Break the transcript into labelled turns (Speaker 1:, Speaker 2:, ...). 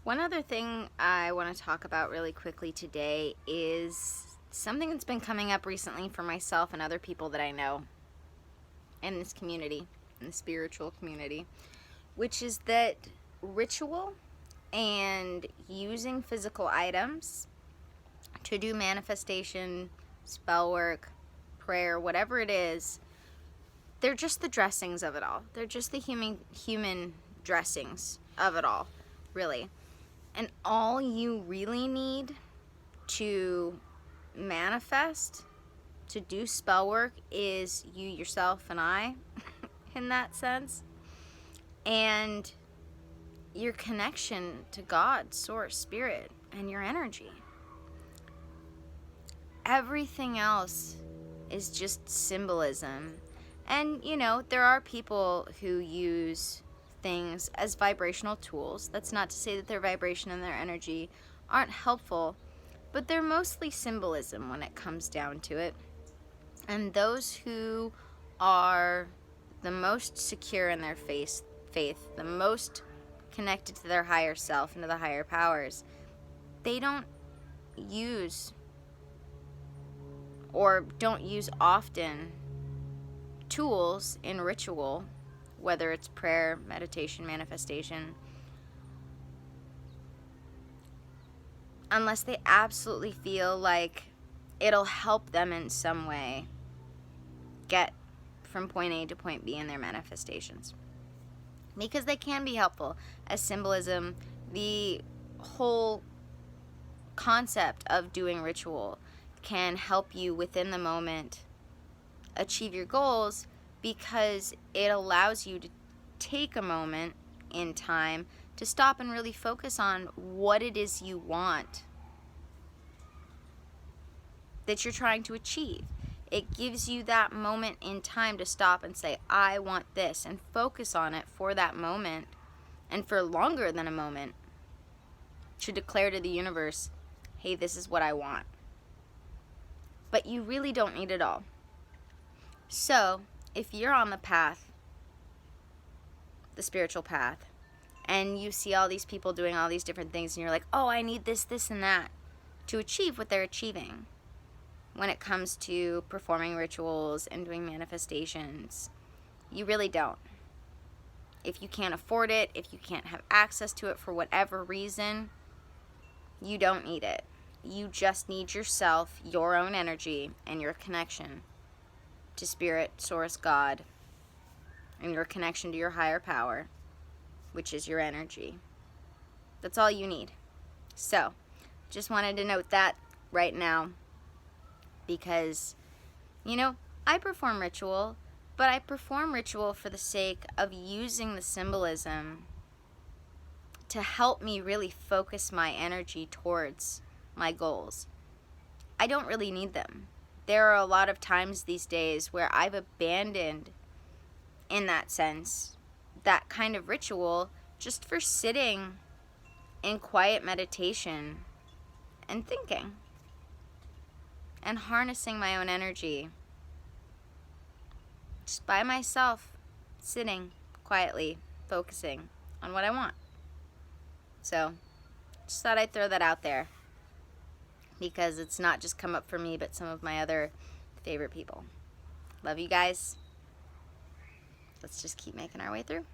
Speaker 1: One other thing I want to talk about really quickly today is something that's been coming up recently for myself and other people that I know in this community, in the spiritual community, which is that ritual and using physical items to do manifestation, spell work, prayer, whatever it is, they're just the dressings of it all. They're just the human dressings of it all, really. And all you really need to manifest, to do spell work, is you, yourself, and I, in that sense. And your connection to God, Source, Spirit, and your energy. Everything else is just symbolism. And, there are people who use things as vibrational tools. That's not to say that their vibration and their energy aren't helpful, but they're mostly symbolism when it comes down to it. And those who are the most secure in their faith, the most connected to their higher self and to the higher powers, they don't use or don't use often tools in ritual, whether it's prayer, meditation, manifestation, unless they absolutely feel like it'll help them in some way get from point A to point B in their manifestations. Because they can be helpful as symbolism. The whole concept of doing ritual can help you within the moment achieve your goals, because it allows you to take a moment in time to stop and really focus on what it is you want that you're trying to achieve. It gives you that moment in time to stop and say, I want this, and focus on it for that moment, and for longer than a moment, to declare to the universe, hey, this is what I want. But you really don't need it all. So, if you're on the path, the spiritual path, and you see all these people doing all these different things, and you're like, oh, I need this, this, and that to achieve what they're achieving when it comes to performing rituals and doing manifestations, you really don't. If you can't afford it, if you can't have access to it for whatever reason, you don't need it. You just need yourself, your own energy, and your connection to Spirit, Source, God, and your connection to your higher power, which is your energy. That's all you need. So, just wanted to note that right now, because, I perform ritual, but I perform ritual for the sake of using the symbolism to help me really focus my energy towards my goals. I don't really need them. There are a lot of times these days where I've abandoned, in that sense, that kind of ritual just for sitting in quiet meditation and thinking and harnessing my own energy just by myself, sitting quietly, focusing on what I want. So, just thought I'd throw that out there, because it's not just come up for me, but some of my other favorite people. Love you guys. Let's just keep making our way through.